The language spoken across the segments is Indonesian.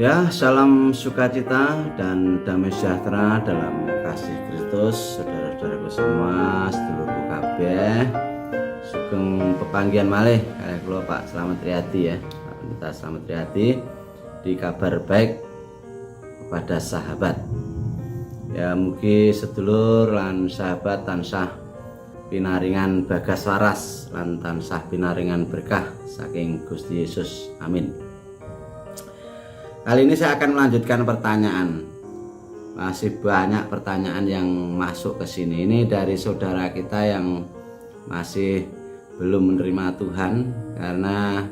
Ya, salam sukacita dan damai sejahtera dalam kasih Kristus, saudara-saudaraku semua, sedulurku kabeh. Sugeng pepanggihan malih kaya kula Pak Slamet Riyadi ya. Pak Pendeta Slamet Riyadi di kabar baik kepada sahabat. Ya, mugi sedulur lan sahabat tansah pinaringan bagas waras lan tansah pinaringan berkah saking Gusti Yesus. Amin. Kali ini saya akan melanjutkan pertanyaan. Masih banyak pertanyaan yang masuk ke sini. Ini dari saudara kita yang masih belum menerima Tuhan, karena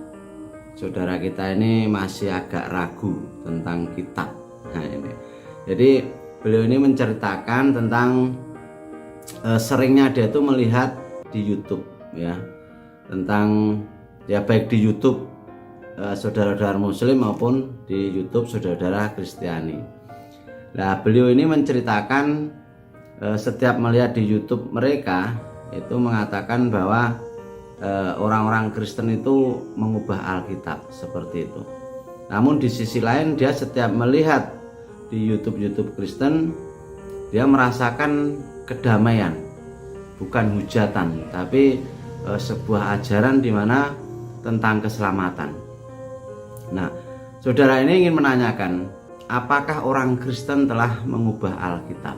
saudara kita ini masih agak ragu tentang kitab. Nah, ini. Jadi beliau ini menceritakan tentang seringnya dia itu melihat di YouTube ya, tentang ya baik di YouTube saudara-saudara Muslim maupun di YouTube saudara-saudara Kristiani. Nah, beliau ini menceritakan setiap melihat di YouTube mereka itu mengatakan bahwa orang-orang Kristen itu mengubah Alkitab seperti itu. Namun di sisi lain dia setiap melihat di YouTube Kristen, dia merasakan kedamaian, bukan hujatan, tapi sebuah ajaran di mana tentang keselamatan. Nah, saudara ini ingin menanyakan, apakah orang Kristen telah mengubah Alkitab?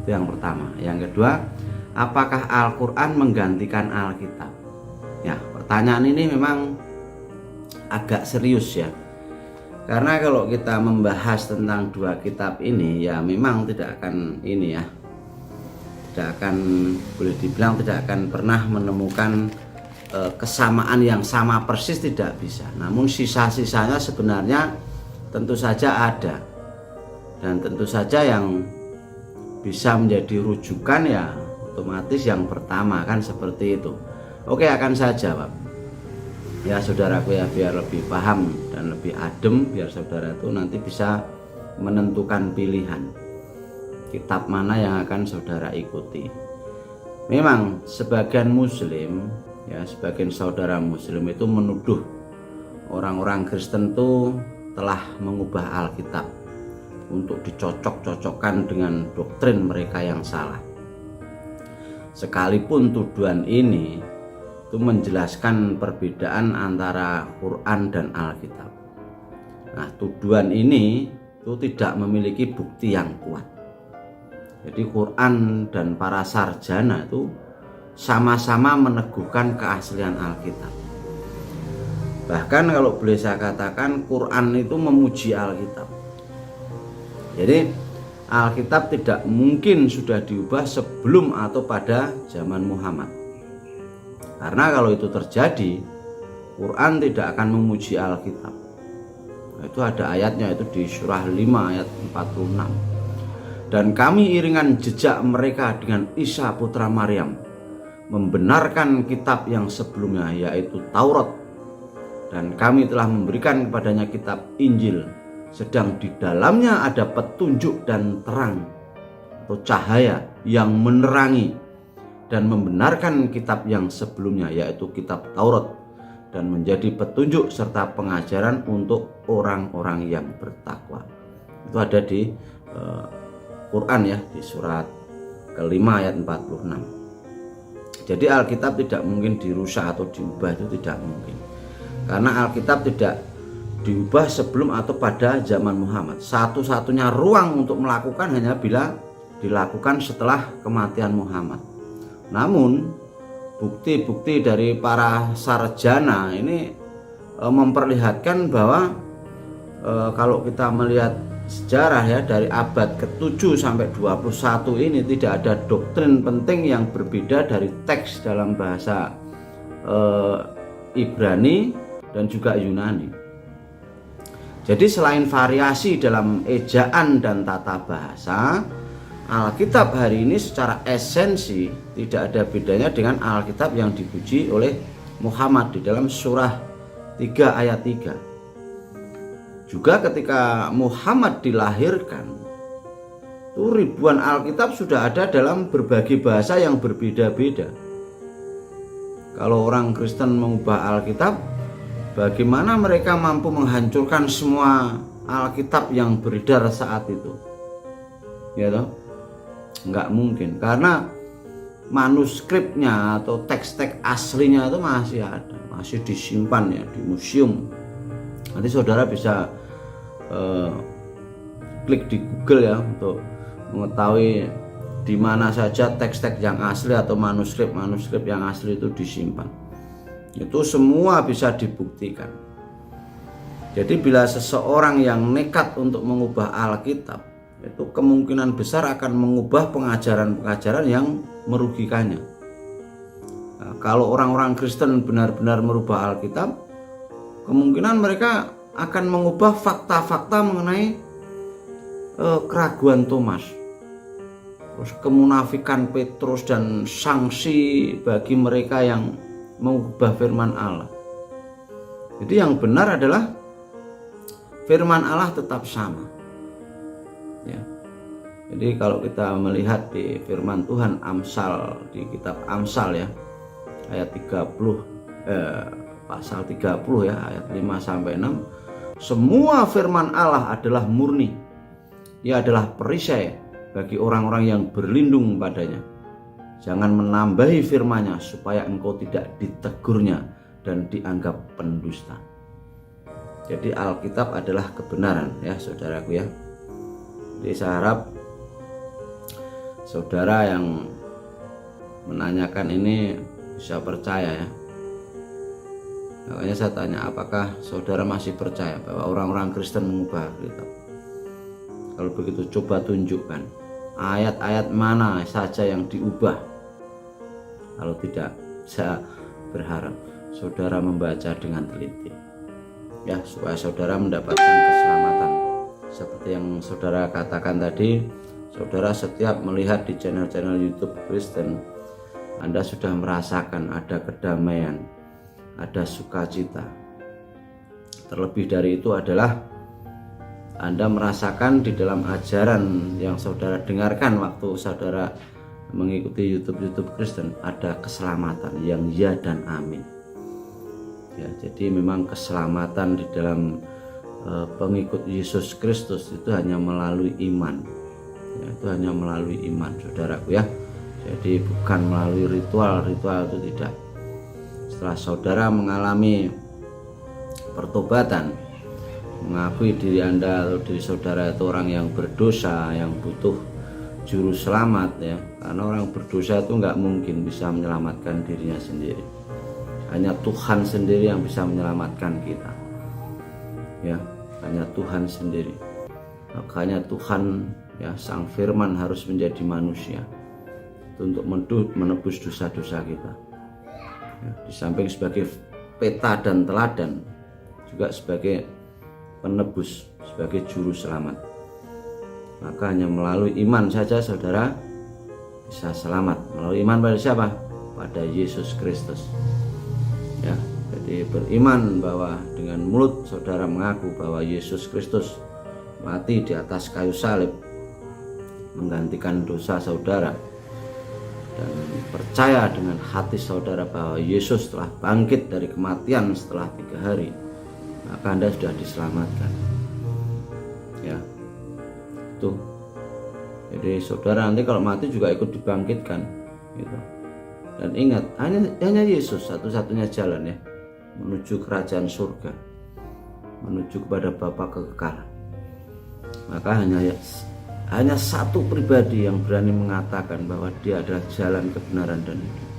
Itu yang pertama. Yang kedua, apakah Al-Quran menggantikan Alkitab? Ya, pertanyaan ini memang agak serius ya. Karena kalau kita membahas tentang dua kitab ini, ya memang tidak akan ini ya, tidak akan, boleh dibilang tidak akan pernah menemukan kesamaan yang sama persis, tidak bisa. Namun sisa-sisanya sebenarnya tentu saja ada, dan tentu saja yang bisa menjadi rujukan ya otomatis yang pertama kan seperti itu. Oke, akan saya jawab ya saudaraku ya, biar lebih paham dan lebih adem, biar saudara itu nanti bisa menentukan pilihan kitab mana yang akan saudara ikuti. Memang sebagian muslim ya, sebagian saudara muslim itu menuduh orang-orang Kristen itu telah mengubah Alkitab untuk dicocok-cocokkan dengan doktrin mereka yang salah. Sekalipun tuduhan ini itu menjelaskan perbedaan antara Quran dan Alkitab. Nah, tuduhan ini itu tidak memiliki bukti yang kuat. Jadi Quran dan para sarjana itu sama-sama meneguhkan keaslian Alkitab. Bahkan kalau boleh saya katakan, Quran itu memuji Alkitab. Jadi Alkitab tidak mungkin sudah diubah sebelum atau pada zaman Muhammad. Karena kalau itu terjadi, Quran tidak akan memuji Alkitab. Nah, itu ada ayatnya, itu di surah 5 ayat 46. Dan kami iringan jejak mereka dengan Isa putra Maryam, membenarkan kitab yang sebelumnya, yaitu Taurat, dan kami telah memberikan kepadanya kitab Injil, sedang di dalamnya ada petunjuk dan terang atau cahaya yang menerangi dan membenarkan kitab yang sebelumnya, yaitu kitab Taurat, dan menjadi petunjuk serta pengajaran untuk orang-orang yang bertakwa. Itu ada di Quran ya, di surat kelima ayat 46. Jadi Alkitab tidak mungkin dirusak atau diubah, itu tidak mungkin. Karena Alkitab tidak diubah sebelum atau pada zaman Muhammad. Satu-satunya ruang untuk melakukan hanya bila dilakukan setelah kematian Muhammad. Namun bukti-bukti dari para sarjana ini memperlihatkan bahwa kalau kita melihat sejarah ya, dari abad ke-7 sampai 21 ini tidak ada doktrin penting yang berbeda dari teks dalam bahasa Ibrani dan juga Yunani. Jadi selain variasi dalam ejaan dan tata bahasa, Alkitab hari ini secara esensi tidak ada bedanya dengan Alkitab yang dipuji oleh Muhammad di dalam surah 3 ayat 3. Juga ketika Muhammad dilahirkan, itu ribuan Alkitab sudah ada dalam berbagai bahasa yang berbeda-beda. Kalau orang Kristen mengubah Alkitab, bagaimana mereka mampu menghancurkan semua Alkitab yang beredar saat itu, ya toh? Nggak mungkin, karena manuskripnya atau teks-teks aslinya itu masih ada, masih disimpan ya di museum. Nanti saudara bisa klik di Google ya untuk mengetahui di mana saja teks-teks yang asli atau manuskrip yang asli itu disimpan. Itu semua bisa dibuktikan. Jadi bila seseorang yang nekat untuk mengubah Alkitab, itu kemungkinan besar akan mengubah pengajaran-pengajaran yang merugikannya. Nah, kalau orang-orang Kristen benar-benar merubah Alkitab, kemungkinan mereka akan mengubah fakta-fakta mengenai keraguan Thomas, terus kemunafikan Petrus, dan sanksi bagi mereka yang mengubah firman Allah. Jadi yang benar adalah firman Allah tetap sama ya. Jadi kalau kita melihat di firman Tuhan Amsal, di kitab Amsal ya, ayat 30 pasal 30 ya, ayat 5 sampai 6, semua firman Allah adalah murni. Ia adalah perisai bagi orang-orang yang berlindung padanya. Jangan menambahi firman-Nya supaya engkau tidak ditegurnya dan dianggap pendusta. Jadi Alkitab adalah kebenaran ya saudaraku ya. Jadi saya harap saudara yang menanyakan ini bisa percaya ya. Makanya saya tanya, apakah saudara masih percaya bahwa orang-orang Kristen mengubah Alkitab? Kalau begitu coba tunjukkan ayat-ayat mana saja yang diubah. Kalau tidak, saya berharap saudara membaca dengan teliti ya, supaya saudara mendapatkan keselamatan. Seperti yang saudara katakan tadi, saudara setiap melihat di channel-channel YouTube Kristen, Anda sudah merasakan ada kedamaian, ada sukacita. Terlebih dari itu adalah Anda merasakan di dalam ajaran yang saudara dengarkan waktu saudara mengikuti YouTube Kristen, ada keselamatan yang ya dan amin ya. Jadi memang keselamatan di dalam pengikut Yesus Kristus itu hanya melalui iman ya, itu hanya melalui iman saudaraku ya. Jadi bukan melalui ritual itu tidak. Setelah saudara mengalami pertobatan, mengakui diri Anda atau diri saudara itu orang yang berdosa, yang butuh juru selamat ya, karena orang berdosa itu nggak mungkin bisa menyelamatkan dirinya sendiri. Hanya Tuhan sendiri yang bisa menyelamatkan kita ya, hanya Tuhan sendiri. Makanya Tuhan ya, Sang Firman harus menjadi manusia untuk menebus dosa-dosa kita ya, di samping sebagai peta dan teladan, juga sebagai penebus, sebagai juru selamat. Maka hanya melalui iman saja saudara bisa selamat. Melalui iman pada siapa? Pada Yesus Kristus ya. Jadi beriman bahwa dengan mulut saudara mengaku bahwa Yesus Kristus mati di atas kayu salib menggantikan dosa saudara, dan percaya dengan hati saudara bahwa Yesus telah bangkit dari kematian setelah 3 hari, maka Anda sudah diselamatkan ya. Tuh. Jadi saudara nanti kalau mati juga ikut dibangkitkan gitu. Dan ingat, hanya Yesus satu-satunya jalan ya menuju kerajaan surga, menuju kepada Bapa kekekalan. Maka hanya satu pribadi yang berani mengatakan bahwa dia adalah jalan kebenaran dan hidup.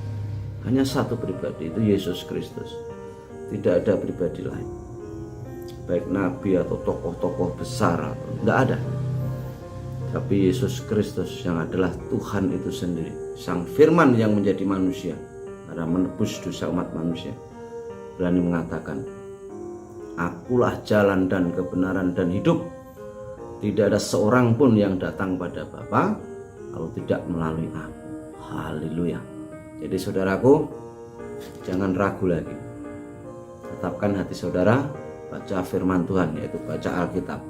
Hanya satu pribadi, itu Yesus Kristus. Tidak ada pribadi lain, baik nabi atau tokoh-tokoh besar atau tidak ada. Tapi Yesus Kristus yang adalah Tuhan itu sendiri, Sang Firman yang menjadi manusia karena menebus dosa umat manusia, berani mengatakan, akulah jalan dan kebenaran dan hidup. Tidak ada seorang pun yang datang pada Bapa kalau tidak melalui aku. Haleluya. Jadi saudaraku, jangan ragu lagi. Tetapkan hati saudara, baca firman Tuhan, yaitu baca Alkitab.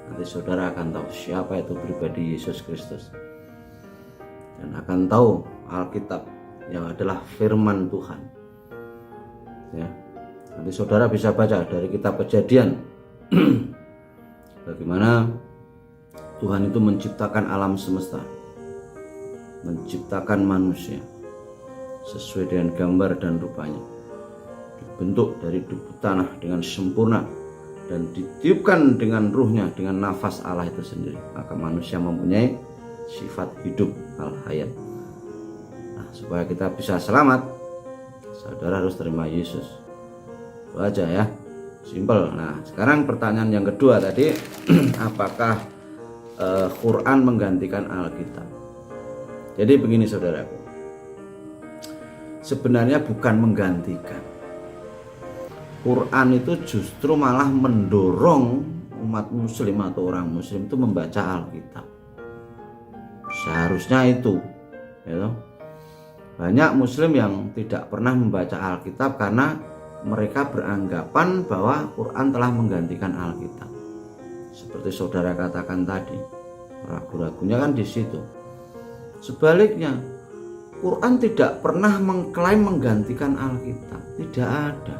Nanti saudara akan tahu siapa itu pribadi Yesus Kristus, dan akan tahu Alkitab yang adalah firman Tuhan ya. Nanti saudara bisa baca dari kitab Kejadian bagaimana Tuhan itu menciptakan alam semesta, menciptakan manusia sesuai dengan gambar dan rupanya, dibentuk dari debu tanah dengan sempurna dan ditiupkan dengan ruhnya, dengan nafas Allah itu sendiri. Maka manusia mempunyai sifat hidup al-hayat. Nah, supaya kita bisa selamat, saudara harus terima Yesus. Itu aja ya, simpel. Nah, sekarang pertanyaan yang kedua tadi, apakah Quran menggantikan Alkitab? Jadi begini saudaraku, sebenarnya bukan menggantikan. Quran itu justru malah mendorong umat muslim atau orang muslim itu membaca Alkitab. Seharusnya itu ya. Banyak muslim yang tidak pernah membaca Alkitab karena mereka beranggapan bahwa Quran telah menggantikan Alkitab. Seperti saudara katakan tadi, ragu-ragunya kan di situ. Sebaliknya, Quran tidak pernah mengklaim menggantikan Alkitab, tidak ada.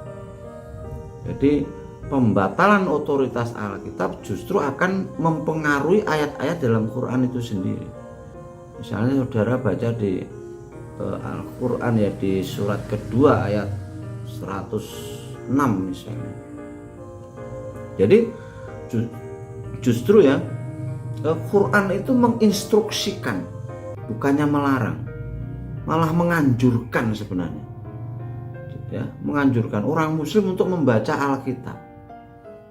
Jadi pembatalan otoritas Alkitab justru akan mempengaruhi ayat-ayat dalam Quran itu sendiri. Misalnya saudara baca di Al-Quran ya, di surat kedua ayat 106 misalnya. Jadi justru ya, Quran itu menginstruksikan, bukannya melarang, malah menganjurkan sebenarnya. Ya, menganjurkan orang muslim untuk membaca Alkitab.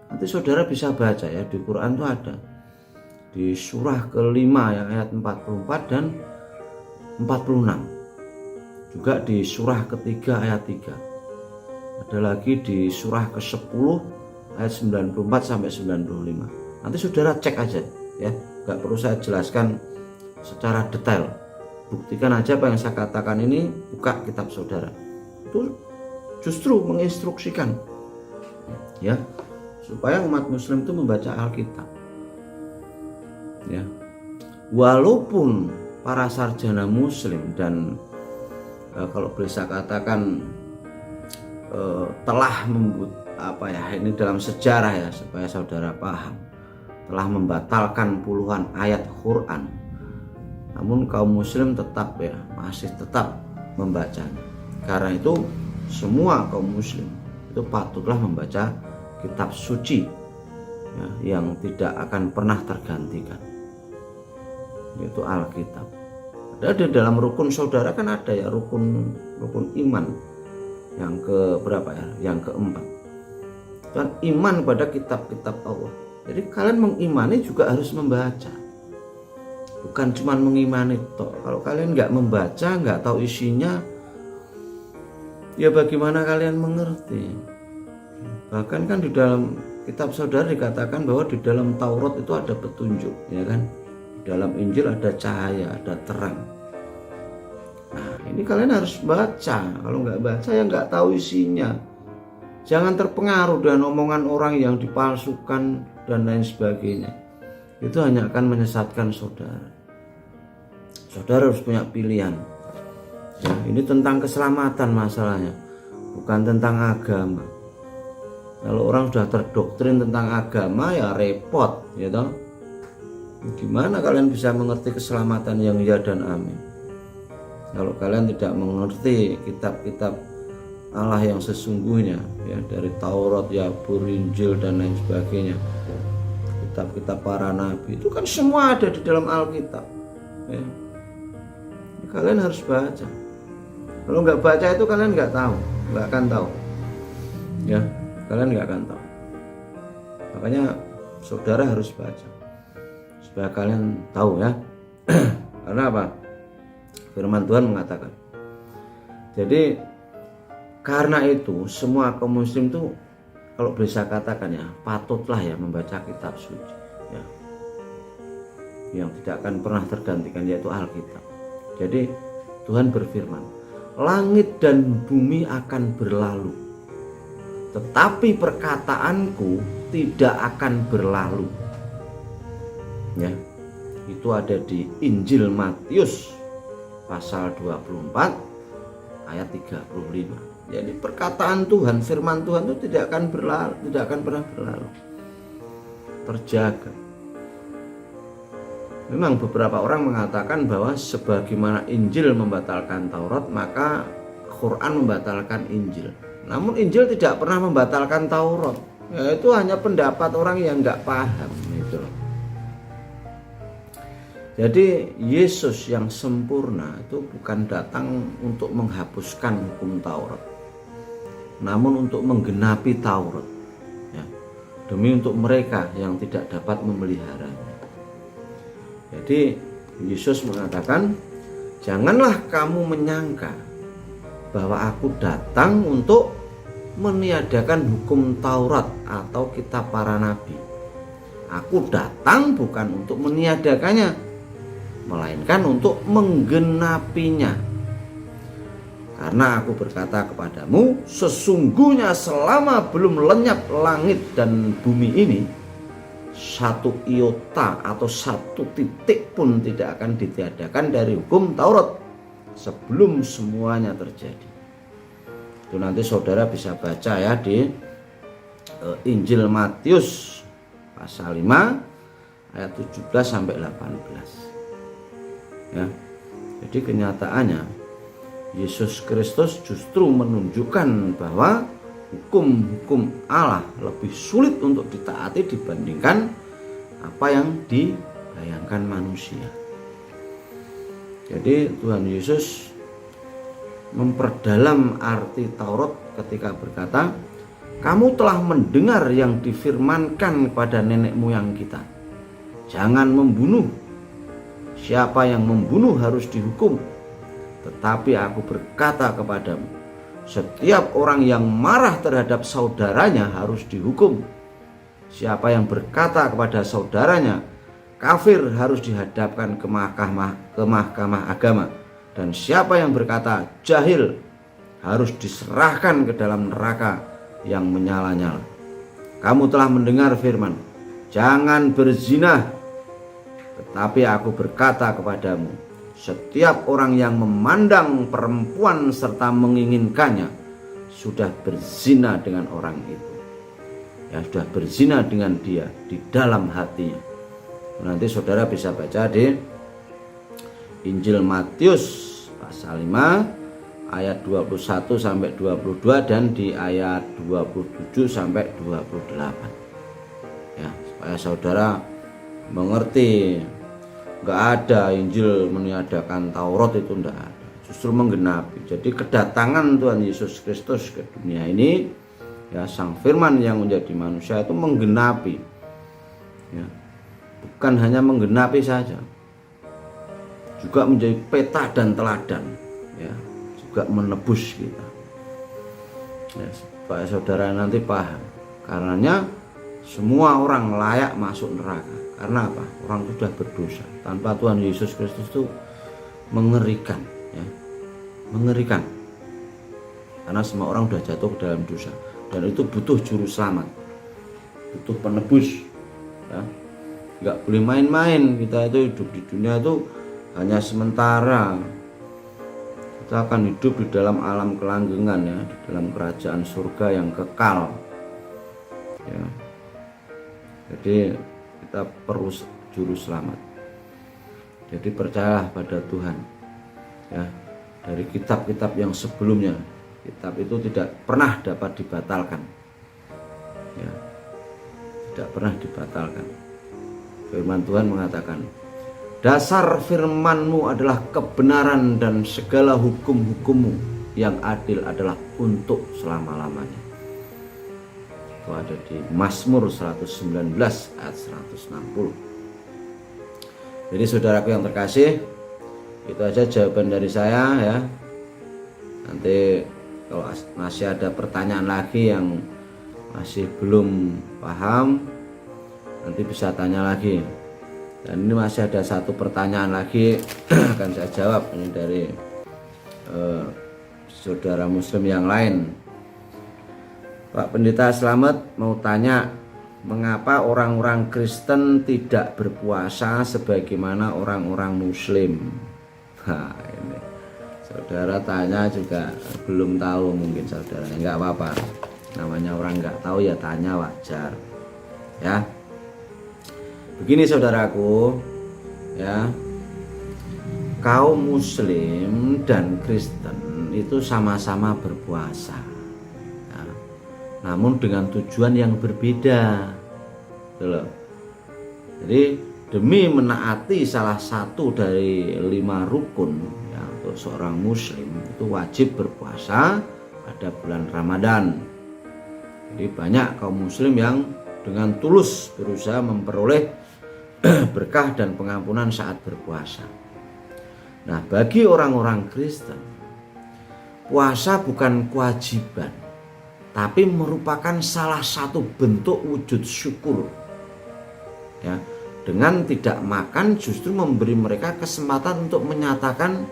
Nanti saudara bisa baca ya, di Quran itu ada di surah kelima yang ayat 44 dan 46. Juga di surah ketiga ayat 3. Ada lagi di surah ke-10 ayat 94 sampai 95. Nanti saudara cek aja ya, nggak perlu saya jelaskan secara detail. Buktikan aja apa yang saya katakan ini, buka kitab saudara. Itu justru menginstruksikan ya, supaya umat muslim itu membaca Alkitab. Ya. Walaupun para sarjana muslim dan kalau boleh saya katakan telah ini dalam sejarah ya, supaya saudara paham, telah membatalkan puluhan ayat Quran, namun kaum muslim tetap ya, masih tetap membacanya. Karena itu semua kaum muslim itu patutlah membaca kitab suci ya, yang tidak akan pernah tergantikan, yaitu Alkitab. Ada di dalam rukun saudara kan ada ya, rukun iman yang ke berapa ya? Yang keempat. Dan iman pada kitab-kitab Allah. Jadi kalian mengimani juga harus membaca. Bukan cuma mengimani toh. Kalau kalian nggak membaca, nggak tahu isinya, ya bagaimana kalian mengerti? Bahkan kan di dalam kitab saudara dikatakan bahwa di dalam Taurat itu ada petunjuk, ya kan? Di dalam Injil ada cahaya, ada terang. Nah, ini kalian harus baca. Kalau nggak baca ya nggak tahu isinya. Jangan terpengaruh dengan omongan orang yang dipalsukan dan lain sebagainya. Itu hanya akan menyesatkan saudara. Saudara harus punya pilihan. Ya, ini tentang keselamatan masalahnya, bukan tentang agama. Kalau orang sudah terdoktrin tentang agama ya repot, ya toh. Gimana kalian bisa mengerti keselamatan yang ya dan amin? Kalau kalian tidak mengerti kitab-kitab Allah yang sesungguhnya, ya dari Taurat, Zabur, Injil dan lain sebagainya, kitab-kitab para nabi itu kan semua ada di dalam Alkitab. Ya. Kalian harus baca. Kalau nggak baca itu kalian nggak tahu, nggak akan tahu. Ya, kalian nggak akan tahu. Makanya saudara harus baca supaya kalian tahu ya. Karena apa? Firman Tuhan mengatakan. Jadi karena itu semua kaum muslim itu, kalau bisa katakan ya, patutlah ya membaca kitab suci ya, yang tidak akan pernah tergantikan, yaitu Alkitab. Jadi Tuhan berfirman, langit dan bumi akan berlalu, tetapi perkataanku tidak akan berlalu. Ya, itu ada di Injil Matius pasal 24 ayat 35. Jadi perkataan Tuhan, firman Tuhan itu tidak akan berlalu, tidak akan pernah berlalu. terjaga. Memang beberapa orang mengatakan bahwa sebagaimana Injil membatalkan Taurat, maka Quran membatalkan Injil. Namun Injil tidak pernah membatalkan Taurat. Ya, itu hanya pendapat orang yang nggak paham itu. Jadi Yesus yang sempurna itu bukan datang untuk menghapuskan hukum Taurat, namun untuk menggenapi Taurat, ya, demi untuk mereka yang tidak dapat memeliharanya. Jadi Yesus mengatakan, janganlah kamu menyangka bahwa aku datang untuk meniadakan hukum Taurat atau kitab para nabi. Aku datang bukan untuk meniadakannya, melainkan untuk menggenapinya. Karena aku berkata kepadamu, sesungguhnya selama belum lenyap langit dan bumi ini, satu iota atau satu titik pun tidak akan ditiadakan dari hukum Taurat sebelum semuanya terjadi. Itu nanti saudara bisa baca ya di Injil Matius pasal 5 ayat 17 sampai 18. Ya. Jadi kenyataannya Yesus Kristus justru menunjukkan bahwa hukum-hukum Allah lebih sulit untuk ditaati dibandingkan apa yang dibayangkan manusia. Jadi Tuhan Yesus memperdalam arti Taurat ketika berkata, kamu telah mendengar yang difirmankan kepada nenek moyang kita, jangan membunuh. Siapa yang membunuh harus dihukum. Tetapi aku berkata kepadamu, setiap orang yang marah terhadap saudaranya harus dihukum. Siapa yang berkata kepada saudaranya kafir harus dihadapkan ke mahkamah agama. Dan siapa yang berkata jahil harus diserahkan ke dalam neraka yang menyala-nyala. Kamu telah mendengar firman, jangan berzina. Tetapi aku berkata kepadamu, setiap orang yang memandang perempuan serta menginginkannya sudah berzina dengan orang itu. Ya, sudah berzina dengan dia di dalam hatinya. Nanti saudara bisa baca di Injil Matius pasal 5 ayat 21 sampai 22 dan di ayat 27 sampai 28. Ya, supaya saudara mengerti, enggak ada Injil meniadakan Taurat, itu enggak ada, justru menggenapi. Jadi kedatangan Tuhan Yesus Kristus ke dunia ini, ya, Sang Firman yang menjadi manusia itu menggenapi, ya, bukan hanya menggenapi saja, juga menjadi peta dan teladan, ya, juga menebus kita, ya, supaya saudara nanti paham. Karenanya semua orang layak masuk neraka. Karena apa? Orang itu sudah berdosa. Tanpa Tuhan Yesus Kristus itu mengerikan, ya, mengerikan. Karena semua orang sudah jatuh ke dalam dosa, dan itu butuh juru selamat, butuh penebus. Ya. Nggak boleh main-main. Kita itu hidup di dunia itu hanya sementara. Kita akan hidup di dalam alam kelanggengan, ya, di dalam kerajaan surga yang kekal. Ya. Jadi kita perlu juru selamat. Jadi percayalah pada Tuhan, ya. Dari kitab-kitab yang sebelumnya, kitab itu tidak pernah dapat dibatalkan, ya, tidak pernah dibatalkan. Firman Tuhan mengatakan, dasar firman-Mu adalah kebenaran dan segala hukum-hukum-Mu yang adil adalah untuk selama-lamanya. Itu ada di Mazmur 119 ayat 160. Jadi saudaraku yang terkasih, itu aja jawaban dari saya, ya. Nanti kalau masih ada pertanyaan lagi yang masih belum paham, nanti bisa tanya lagi. Dan ini masih ada satu pertanyaan lagi akan saya jawab, ini dari saudara muslim yang lain. Pak Pendeta Slamet mau tanya, mengapa orang-orang Kristen tidak berpuasa sebagaimana orang-orang Muslim? Nah, ini saudara tanya juga belum tahu, mungkin saudara, enggak apa-apa. Namanya orang enggak tahu ya tanya, wajar. Ya. Begini saudaraku, ya, kaum Muslim dan Kristen itu sama-sama berpuasa, ya, namun dengan tujuan yang berbeda, gitu loh. Jadi demi menaati salah satu dari 5 rukun, ya, untuk seorang Muslim itu wajib berpuasa pada bulan Ramadan. Jadi banyak kaum Muslim yang dengan tulus berusaha memperoleh berkah dan pengampunan saat berpuasa. Nah, bagi orang-orang Kristen, puasa bukan kewajiban, tapi merupakan salah satu bentuk wujud syukur. Ya, dengan tidak makan justru memberi mereka kesempatan untuk menyatakan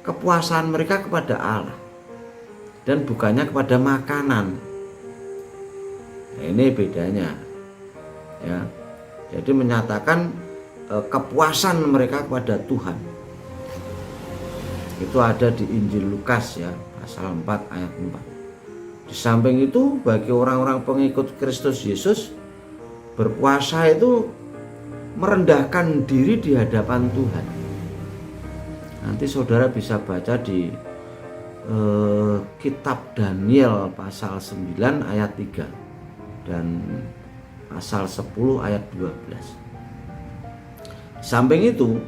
kepuasan mereka kepada Allah dan bukannya kepada makanan. Nah, ini bedanya, ya. Jadi menyatakan kepuasan mereka kepada Tuhan. Itu ada di Injil Lukas, ya, pasal 4 ayat 4. Di samping itu bagi orang-orang pengikut Kristus Yesus, berpuasa itu merendahkan diri di hadapan Tuhan. Nanti saudara bisa baca di kitab Daniel pasal 9 ayat 3 dan pasal 10 ayat 12. Di samping itu,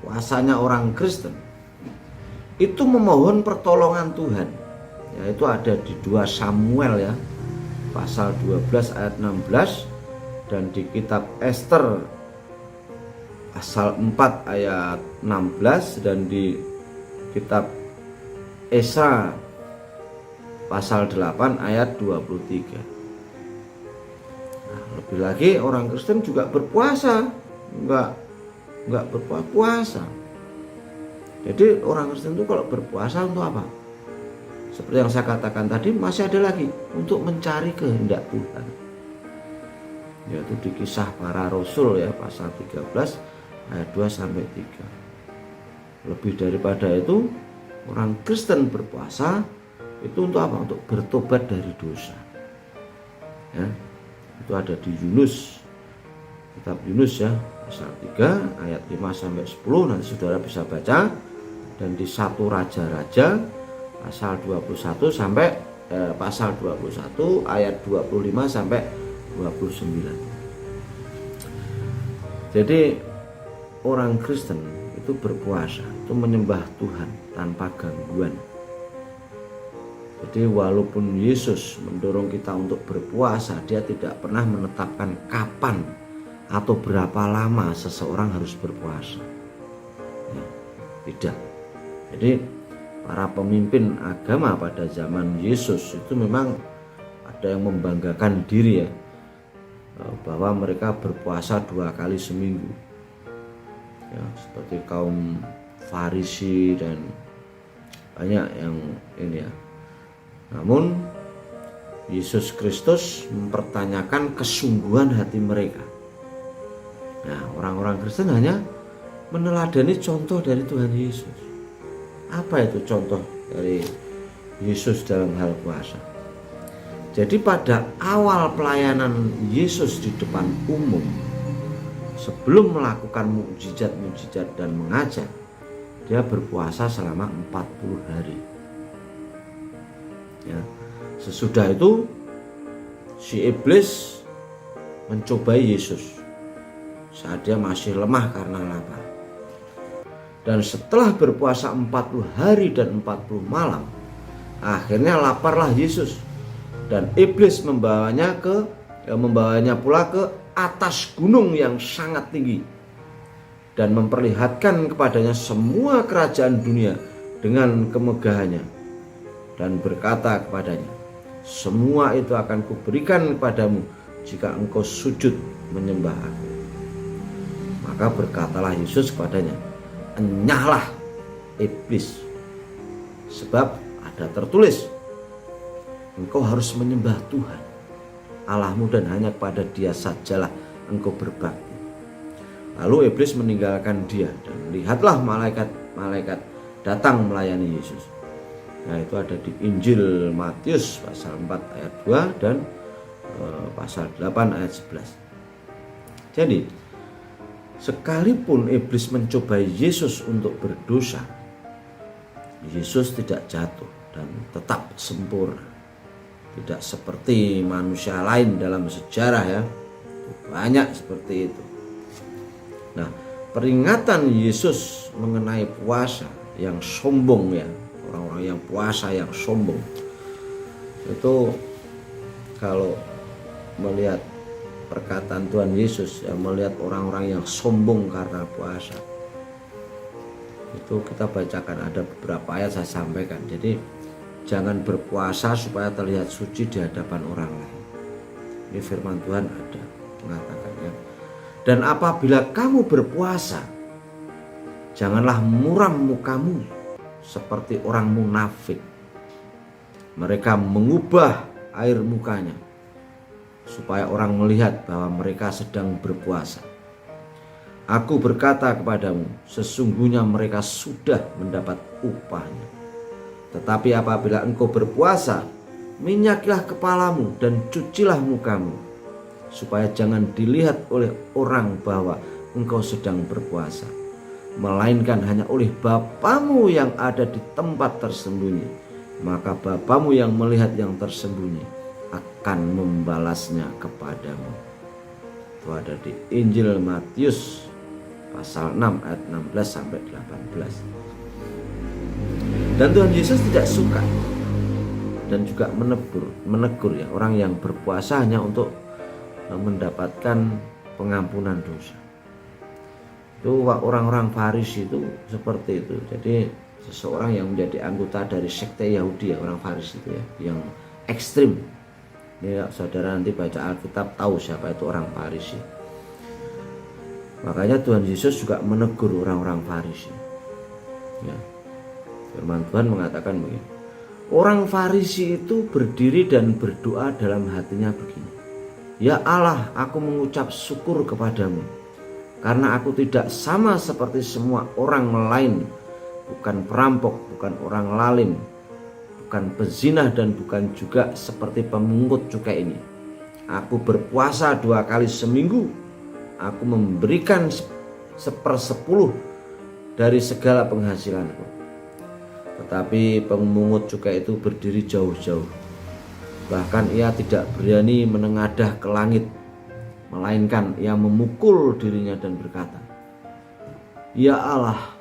puasanya orang Kristen itu memohon pertolongan Tuhan. Yaitu ada di 2 Samuel, ya, pasal 12 ayat 16, dan di kitab Ester pasal 4 ayat 16, dan di kitab Esra pasal 8 ayat 23. Nah, lebih lagi orang Kristen juga berpuasa, enggak berpuasa. Jadi orang Kristen itu kalau berpuasa untuk apa? Seperti yang saya katakan tadi, masih ada lagi untuk mencari kehendak Tuhan. Yaitu di Kisah Para Rasul, ya, pasal 13 ayat 2 sampai 3. Lebih daripada itu, orang Kristen berpuasa itu untuk apa? Untuk bertobat dari dosa. Ya, itu ada di Yunus, kitab Yunus, ya, pasal 3 ayat 5 sampai 10. Nanti saudara bisa baca. Dan di 1 Raja-Raja pasal 21 sampai pasal 21 ayat 25 sampai 29. Jadi orang Kristen itu berpuasa, itu menyembah Tuhan tanpa gangguan. Jadi walaupun Yesus mendorong kita untuk berpuasa, dia tidak pernah menetapkan kapan atau berapa lama seseorang harus berpuasa, ya, tidak. Jadi para pemimpin agama pada zaman Yesus itu memang ada yang membanggakan diri, ya, bahwa mereka berpuasa 2 kali seminggu, ya, seperti kaum Farisi dan banyak yang ini, ya. Namun Yesus Kristus mempertanyakan kesungguhan hati mereka. Nah, orang-orang Kristen hanya meneladani contoh dari Tuhan Yesus. Apa itu contoh dari Yesus dalam hal puasa? Jadi pada awal pelayanan Yesus di depan umum, sebelum melakukan mukjizat-mukjizat dan mengajar, dia berpuasa selama 40 hari. Ya, sesudah itu si iblis mencobai Yesus saat dia masih lemah karena lapar. Dan setelah berpuasa 40 hari dan 40 malam, akhirnya laparlah Yesus. Dan iblis membawanya pula ke atas gunung yang sangat tinggi dan memperlihatkan kepadanya semua kerajaan dunia dengan kemegahannya, dan berkata kepadanya, semua itu akan kuberikan kepadamu jika engkau sujud menyembah aku. Maka berkatalah Yesus kepadanya, enyahlah iblis, sebab ada tertulis, engkau harus menyembah Tuhan Allahmu dan hanya kepada Dia sajalah engkau berbakti. Lalu iblis meninggalkan dia, dan lihatlah malaikat-malaikat datang melayani Yesus. Nah, itu ada di Injil Matius pasal 4 ayat 2 dan pasal 8 ayat 11. Jadi Sekalipun iblis mencobai Yesus untuk berdosa, Yesus tidak jatuh dan tetap sempurna. Tidak seperti manusia lain dalam sejarah ya. Banyak seperti itu. Nah, peringatan Yesus mengenai puasa yang sombong ya, orang-orang yang puasa yang sombong, itu kalau melihat perkataan Tuhan Yesus yang melihat orang-orang yang sombong karena puasa, itu kita bacakan ada beberapa ayat saya sampaikan. Jadi jangan berpuasa supaya terlihat suci di hadapan orang lain. Ini firman Tuhan ada mengatakannya. Dan apabila kamu berpuasa, janganlah muram mukamu seperti orang munafik. Mereka mengubah air mukanya supaya orang melihat bahwa mereka sedang berpuasa. Aku berkata kepadamu, sesungguhnya mereka sudah mendapat upahnya. Tetapi apabila engkau berpuasa, minyakilah kepalamu dan cucilah mukamu, supaya jangan dilihat oleh orang bahwa engkau sedang berpuasa, melainkan hanya oleh Bapamu yang ada di tempat tersembunyi. Maka Bapamu yang melihat yang tersembunyi akan membalasnya kepadamu. Itu ada di Injil Matius pasal 6 ayat 16 sampai 18. Dan Tuhan Yesus tidak suka dan juga menegur ya orang yang berpuasa hanya untuk mendapatkan pengampunan dosa. Itu orang-orang Farisi itu seperti itu. Jadi seseorang yang menjadi anggota dari sekte Yahudi ya, orang Farisi itu ya, yang ekstrim. Ini ya, saudara nanti baca Alkitab tahu siapa itu orang Farisi. Makanya Tuhan Yesus juga menegur orang-orang Farisi. Ya. Firman Tuhan mengatakan begini. Orang Farisi itu berdiri dan berdoa dalam hatinya begini. Ya Allah, aku mengucap syukur kepadamu karena aku tidak sama seperti semua orang lain, bukan perampok, bukan orang lalim, bukan pezinah, dan bukan juga seperti pemungut cukai ini. Aku berpuasa 2 kali seminggu. Aku memberikan 1/10 dari segala penghasilanku. Tetapi pemungut cukai itu berdiri jauh-jauh. Bahkan ia tidak berani menengadah ke langit, melainkan ia memukul dirinya dan berkata, Ya Allah,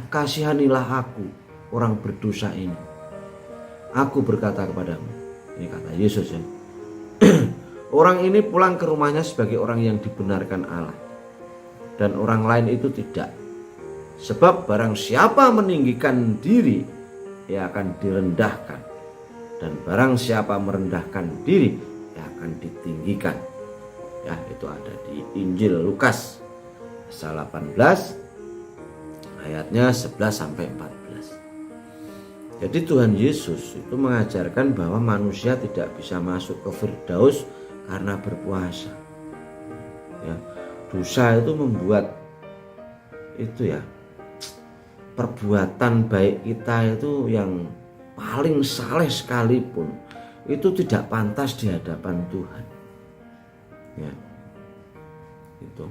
kasihanilah aku, orang berdosa ini. Aku berkata kepadamu, ini kata Yesus ya, orang ini pulang ke rumahnya sebagai orang yang dibenarkan Allah, dan orang lain itu tidak. Sebab barang siapa meninggikan diri, ia akan direndahkan, dan barang siapa merendahkan diri, ia akan ditinggikan. Ya, itu ada di Injil Lukas pasal 18 ayatnya 11 sampai 14. Jadi Tuhan Yesus itu mengajarkan bahwa manusia tidak bisa masuk ke Firdaus karena berpuasa. Ya, dosa itu membuat itu ya, perbuatan baik kita itu yang paling saleh sekalipun itu tidak pantas di hadapan Tuhan. Ya, itu.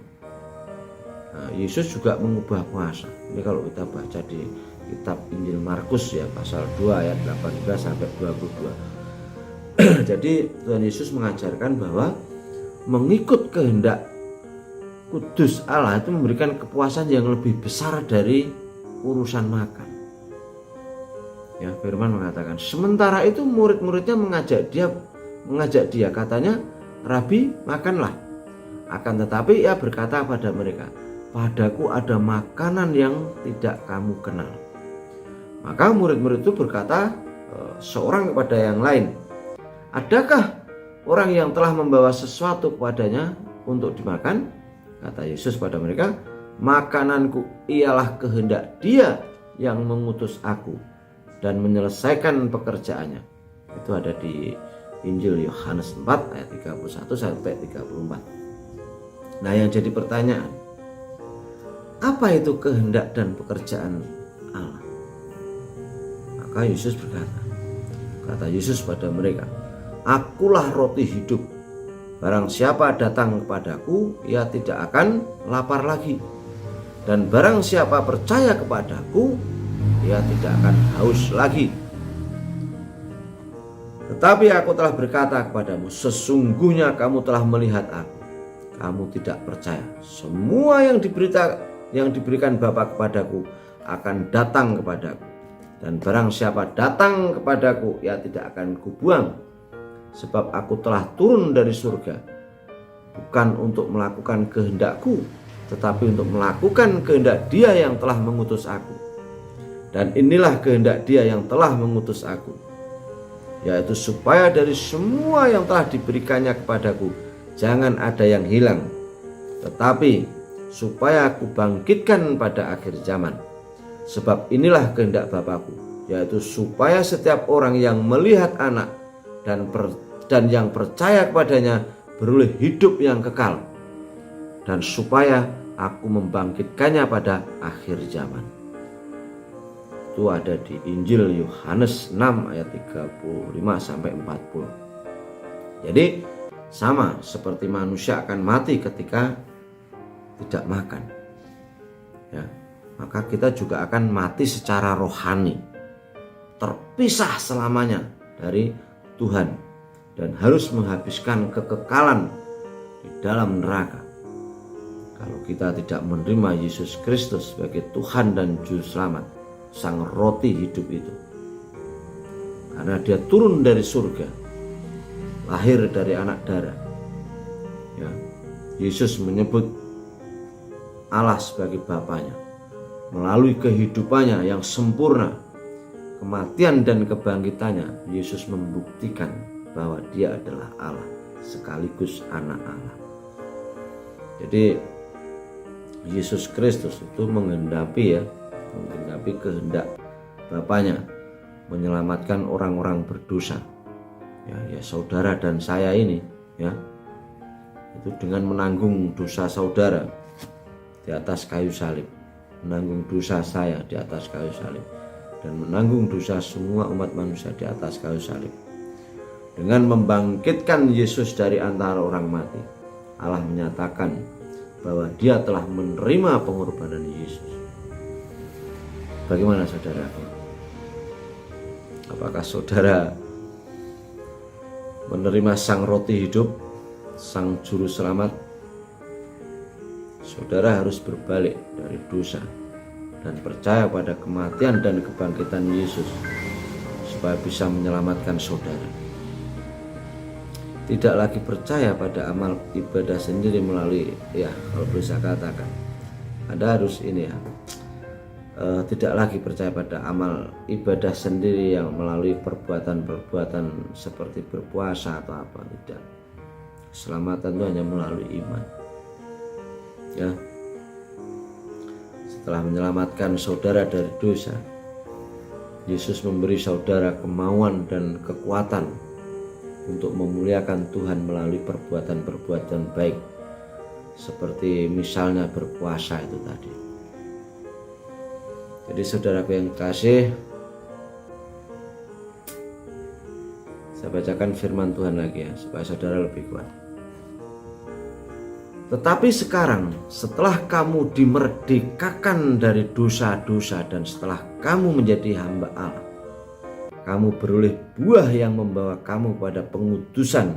Nah, Yesus juga mengubah puasa. Ini kalau kita baca di kitab Injil Markus ya pasal 2 ayat 18 sampai 22. Jadi Tuhan Yesus mengajarkan bahwa mengikut kehendak kudus Allah itu memberikan kepuasan yang lebih besar dari urusan makan. Ya, firman mengatakan, sementara itu murid-muridnya mengajak dia, katanya, Rabi, makanlah. Akan tetapi ia berkata pada mereka, padaku ada makanan yang tidak kamu kenal. Maka murid-murid itu berkata seorang kepada yang lain, adakah orang yang telah membawa sesuatu kepadanya untuk dimakan? Kata Yesus pada mereka, makananku ialah kehendak Dia yang mengutus aku dan menyelesaikan pekerjaannya. Itu ada di Injil Yohanes 4 ayat 31 sampai 34. Nah, yang jadi pertanyaan, apa itu kehendak dan pekerjaan Allah? Maka Yesus berkata, kata Yesus pada mereka, akulah roti hidup. Barang siapa datang kepadaku, ia tidak akan lapar lagi. Dan barang siapa percaya kepadaku, ia tidak akan haus lagi. Tetapi aku telah berkata kepadamu, sesungguhnya kamu telah melihat aku, kamu tidak percaya. Semua yang diberikan Bapa kepadaku akan datang kepadaku. Dan barang siapa datang kepadaku, ia tidak akan kubuang. Sebab aku telah turun dari surga, bukan untuk melakukan kehendakku, tetapi untuk melakukan kehendak Dia yang telah mengutus aku. Dan inilah kehendak Dia yang telah mengutus aku, yaitu supaya dari semua yang telah diberikannya kepadaku jangan ada yang hilang, tetapi supaya aku bangkitkan pada akhir zaman. Sebab inilah kehendak Bapakku, yaitu supaya setiap orang yang melihat Anak dan yang percaya kepadanya beroleh hidup yang kekal, dan supaya aku membangkitkannya pada akhir zaman. Itu ada di Injil Yohanes 6 ayat 35 sampai 40. Jadi sama seperti manusia akan mati ketika tidak makan, ya, maka kita juga akan mati secara rohani, terpisah selamanya dari Tuhan, dan harus menghabiskan kekekalan di dalam neraka kalau kita tidak menerima Yesus Kristus sebagai Tuhan dan Juru Selamat, Sang Roti hidup itu. Karena Dia turun dari surga, lahir dari anak darah, ya. Yesus menyebut Allah sebagai Bapanya melalui kehidupannya yang sempurna, kematian dan kebangkitannya. Yesus membuktikan bahwa Dia adalah Allah sekaligus anak Allah. Jadi Yesus Kristus itu menggenapi kehendak Bapanya, menyelamatkan orang-orang berdosa, ya saudara dan saya ini, ya, itu dengan menanggung dosa saudara di atas kayu salib, menanggung dosa saya di atas kayu salib, dan menanggung dosa semua umat manusia di atas kayu salib. Dengan membangkitkan Yesus dari antara orang mati, Allah menyatakan bahwa Dia telah menerima pengorbanan Yesus. Bagaimana saudara? Apakah saudara menerima Sang Roti hidup, Sang Juru Selamat? Saudara harus berbalik dari dosa dan percaya pada kematian dan kebangkitan Yesus supaya bisa menyelamatkan saudara. Tidak lagi percaya pada amal ibadah sendiri melalui, ya, kalau bisa katakan, Anda harus ini, ya, tidak lagi percaya pada amal ibadah sendiri yang melalui perbuatan-perbuatan seperti berpuasa atau apa. Tidak. Keselamatan itu hanya melalui iman, ya. Setelah menyelamatkan saudara dari dosa, Yesus memberi saudara kemauan dan kekuatan untuk memuliakan Tuhan melalui perbuatan-perbuatan baik, seperti misalnya berpuasa itu tadi. Jadi saudaraku yang kasih, saya bacakan firman Tuhan lagi, ya, supaya saudara lebih kuat. Tetapi sekarang, setelah kamu dimerdekakan dari dosa-dosa dan setelah kamu menjadi hamba Allah, kamu beroleh buah yang membawa kamu pada pengudusan,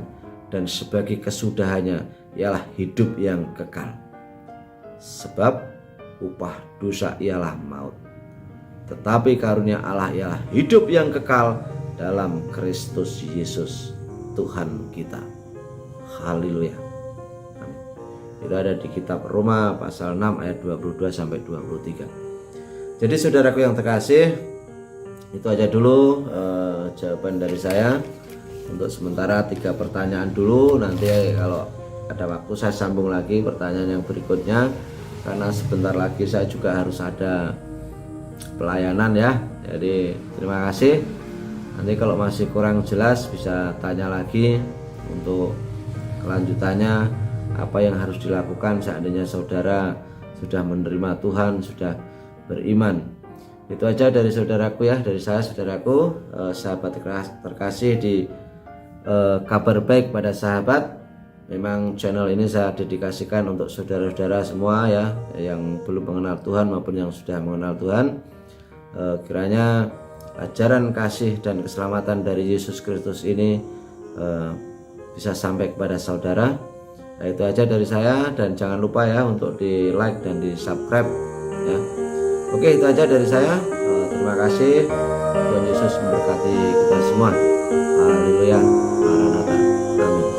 dan sebagai kesudahannya ialah hidup yang kekal. Sebab upah dosa ialah maut, tetapi karunia Allah ialah hidup yang kekal dalam Kristus Yesus Tuhan kita. Haleluya. Itu ada di kitab Roma pasal 6 ayat 22 sampai 23. Jadi saudaraku yang terkasih, itu aja dulu jawaban dari saya. Untuk sementara 3 pertanyaan dulu, nanti kalau ada waktu saya sambung lagi pertanyaan yang berikutnya, karena sebentar lagi saya juga harus ada pelayanan, ya. Jadi terima kasih. Nanti kalau masih kurang jelas bisa tanya lagi untuk kelanjutannya, apa yang harus dilakukan seandainya saudara sudah menerima Tuhan, sudah beriman. Itu aja dari saudaraku, ya, dari saya saudaraku, sahabat terkasih di Kabar Baik pada Sahabat. memang channel ini saya dedikasikan untuk saudara-saudara semua ya, yang belum mengenal Tuhan maupun yang sudah mengenal Tuhan. Kiranya ajaran kasih dan keselamatan dari Yesus Kristus ini bisa sampai kepada saudara. Nah, itu aja dari saya, dan jangan lupa ya untuk di like dan di subscribe ya. Oke, itu aja dari saya. Terima kasih. Tuhan Yesus memberkati kita semua. Haleluya. Maranatha. Amin.